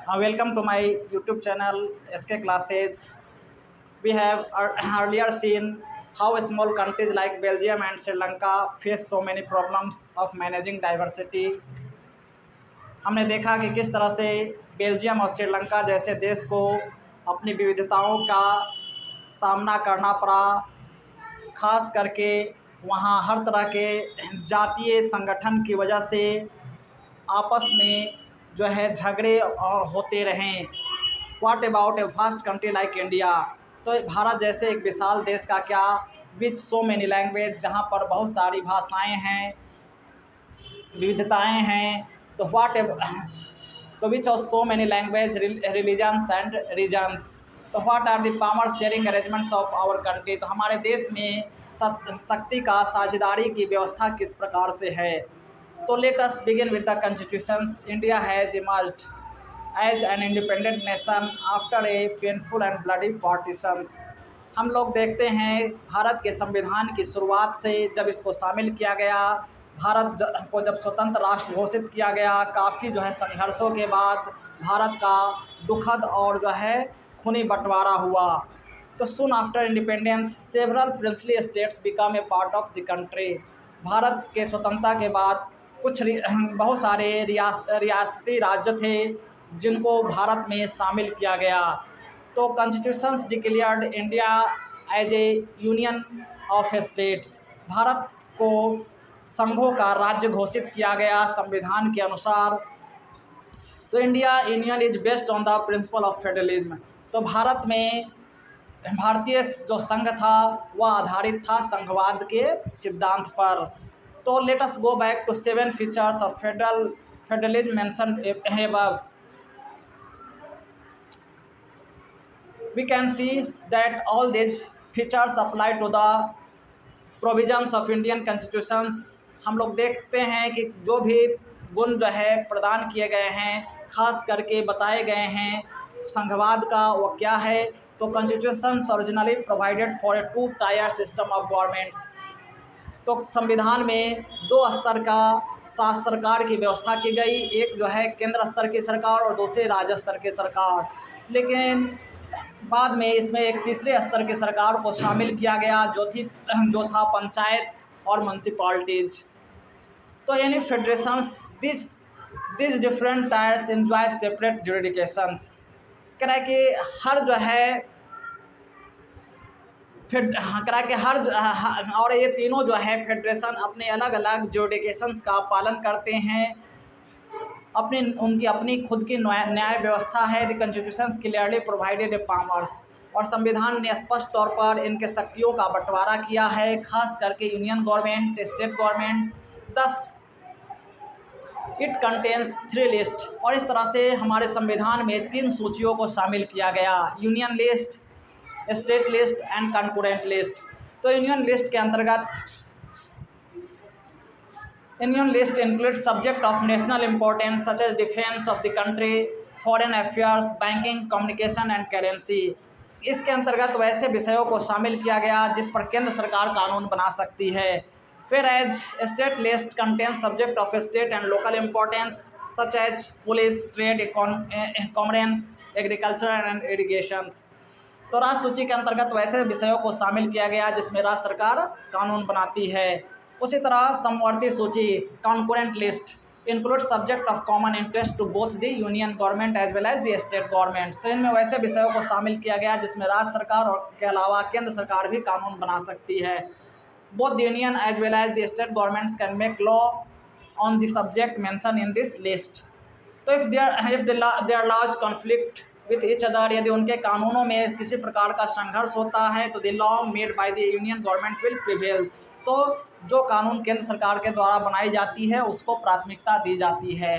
Welcome to my YouTube channel SK Classes. We have earlier seen how small countries like Belgium and Sri Lanka face so many problems of managing diversity. हमने देखा कि किस तरह से Belgium और श्रीलंका जैसे देश को अपनी विविधताओं का सामना करना पड़ा, खास करके वहाँ हर तरह के जातीय संगठन की वजह से आपस में जो है झगड़े और होते रहें। What about a vast country like India? तो भारत जैसे एक विशाल देश का क्या, विच सो मेनी लैंग्वेज, जहाँ पर बहुत सारी भाषाएं हैं, विविधताएं हैं, तो तो which of so many language, religions and regions, तो what are the power sharing arrangements of our country? तो हमारे देश में शक्ति का साझेदारी की व्यवस्था किस प्रकार से है? तो let us begin with the constitutions. India has emerged as an independent nation after a painful and bloody partitions. हम लोग देखते हैं भारत के संविधान की शुरुआत से जब इसको शामिल किया गया, भारत को जब स्वतंत्र राष्ट्र घोषित किया गया, काफ़ी जो है संघर्षों के बाद भारत का दुखद और जो है खूनी बंटवारा हुआ. तो सुन after independence several princely states become a part of the country. Bharat के स्वतंत्रता के बाद बहुत सारे रियासती राज्य थे जिनको भारत में शामिल किया गया. तो constitutions declared India as a union of states. Bharat को संघों का राज्य घोषित किया गया संविधान के अनुसार. तो India union is based on the principle of federalism. तो भारत में भारतीय जो संघ था वह आधारित था संघवाद के सिद्धांत पर. तो let us go back to 7 features of federalism mentioned above. We can see that all these features apply to the provisions of Indian constitutions. हम लोग देखते हैं कि जो भी गुण जो है प्रदान किए गए हैं, खास करके बताए गए हैं संघवाद का, वो क्या है? तो constitutions originally provided for a 2-tier system of governments. तो संविधान में 2 स्तर का शासन सरकार की व्यवस्था की गई, एक जो है केंद्र स्तर की सरकार और दूसरे राज्य स्तर की सरकार. लेकिन बाद में इसमें एक तीसरे स्तर की सरकार को शामिल किया गया जो था पंचायत और म्यूनसिपालिटीज. तो यानी federations this different tiers enjoy separate jurisdictions. कह रहा है कि हर जो है और ये तीनों जो है फेडरेशन अपने अलग अलग जुडिकेशंस का पालन करते हैं. उनकी अपनी खुद की न्याय व्यवस्था है. The constitutions clearly provided A powers. और संविधान ने स्पष्ट तौर पर इनके शक्तियों का बंटवारा किया है, खास करके union government, state government. Thus it contains 3 list. और इस तरह से हमारे संविधान में 3 सूचियों को शामिल किया गया, union list, state list and concurrent list. तो यूनियन लिस्ट के अंतर्गत Union list includes subject of national importance such as defense of the country, foreign affairs, banking, communication and currency. इसके अंतर्गत वैसे विषयों को शामिल किया गया जिस पर केंद्र सरकार कानून बना सकती है. Whereas state list contains subject of state and local importance such as police, trade, commerce, agriculture and irrigation. तो राज्य सूची के अंतर्गत वैसे विषयों को शामिल किया गया जिसमें राज्य सरकार कानून बनाती है. उसी तरह समवर्ती सूची concurrent list include subject of common interest to both the union government as well as the state government. तो इनमें वैसे विषयों को शामिल किया गया जिसमें राज्य सरकार और के अलावा केंद्र सरकार भी कानून बना सकती है. Both the union as well as the state governments can make law on the subject mention in this list. तो if their laws conflict with each other, यदि उनके कानूनों में किसी प्रकार का संघर्ष होता है तो the law made by the union government will prevail. तो जो कानून केंद्र सरकार के द्वारा बनाई जाती है उसको प्राथमिकता दी जाती है.